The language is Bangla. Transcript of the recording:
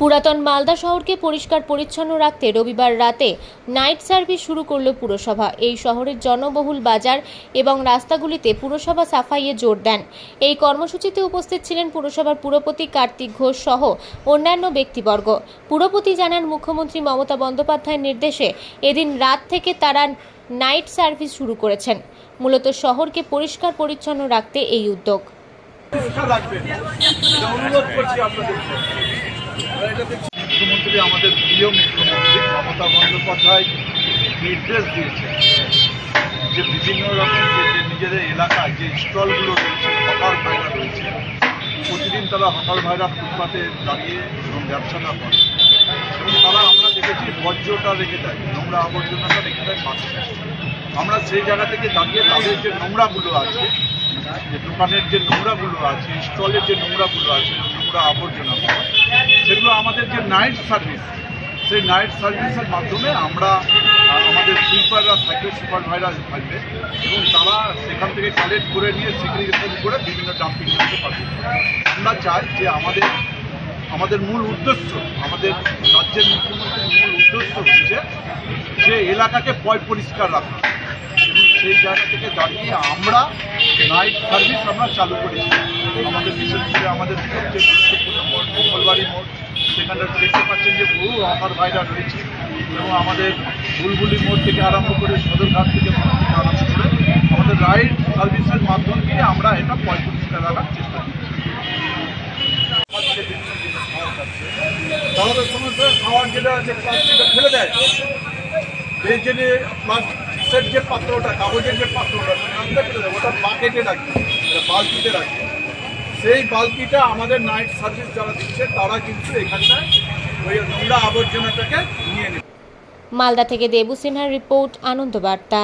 পুরাতন মালদা শহরকে পরিষ্কার পরিচ্ছন্ন রাখতে রবিবার রাতে নাইট সার্ভিস শুরু করল পুরসভা। এই শহরের জনবহুল বাজার এবং রাস্তাগুলিতে পুরসভা সাফাইয়ে জোর দেন। এই কর্মসূচিতে উপস্থিত ছিলেন পুরসভার পুরপতি কার্তিক ঘোষ সহ অন্যান্য ব্যক্তিবর্গ। পুরপতি জানান, মুখ্যমন্ত্রী মমতা বন্দ্যোপাধ্যায়ের নির্দেশে এদিন রাত থেকে তারা নাইট সার্ভিস শুরু করেছেন। মূলত শহরকে পরিষ্কার পরিচ্ছন্ন রাখতে এই উদ্যোগ। মুখ্যমন্ত্রী আমাদের প্রিয় মুখ্যমন্ত্রী মমতা বন্দ্যোপাধ্যায় নির্দেশ দিয়েছে যে বিভিন্ন রকম যে নিজেদের এলাকায় যে স্টলগুলো রয়েছে, হকার ভাইরা রয়েছে, প্রতিদিন তারা হকার ভাইরা ফুটপাতে দাঁড়িয়ে এবং ব্যবসাটা করে এবং তারা আমরা দেখেছি বর্জ্যটা রেখে দেয়, নোংরা আবর্জনাটা রেখে দেয় পাশে। আমরা সেই জায়গা থেকে দাঁড়িয়ে তাদের যে নোংরাগুলো আছে, যে দোকানের যে নোংরাগুলো আছে, স্টলের যে নোংরাগুলো আছে, নোংরা আবর্জনাগুলো, সেগুলো আমাদের যে নাইট সার্ভিস, সেই নাইট সার্ভিসের মাধ্যমে আমরা আমাদের সুইপাররা থাকবে, সুপারভাইজার থাকবে এবং তারা সেখান থেকে কালেক্ট করে নিয়ে সিগ্রিগেশন করে বিভিন্ন ডাম্পিং করতে পারবে। আমরা চাই যে আমাদের মূল উদ্দেশ্য, আমাদের রাজ্যের মুখ্যমন্ত্রীর মূল উদ্দেশ্য হচ্ছে যে এলাকাকে পরিষ্কার রাখা এবং সেই জায়গা থেকে দাঁড়িয়ে আমরা নাইট সার্ভিস আমরা চালু করেছি। আমাদের বিশেষ করে আমাদের সবচেয়ে গুরুত্বপূর্ণ মোড় মঙ্গলবাড়ি মোড়, সেখানটা দেখতে পাচ্ছেন যে বহু হকার ভাইরা রয়েছে এবং আমাদের বুলবুলি মোড় থেকে আরম্ভ করে সদরঘাট থেকে আরম্ভ করে আমাদের নাইট সার্ভিসের মাধ্যম দিয়ে আমরা এটা পরিষ্কার রাখার চেষ্টা করছি। তাদের সমস্যা খাওয়ার যেটা আছে প্লাস্টিকটা ফেলে দেয়, এই যে প্লাস্টিকের যে পাত্রটা, কাগজের যে পাত্রটা ফেলে দেয়, ওটা বাকেটে রাখবে, বালতিতে রাখবে। সেই বালতিটা আমাদের নাইট সার্ভিস যারা দিচ্ছে তারা কিন্তু এখানটায় ওই নোংরা আবর্জনাটাকে নিয়ে নেবে। মালদা থেকে দেবু সিনহার রিপোর্ট, আনন্দ বার্তা।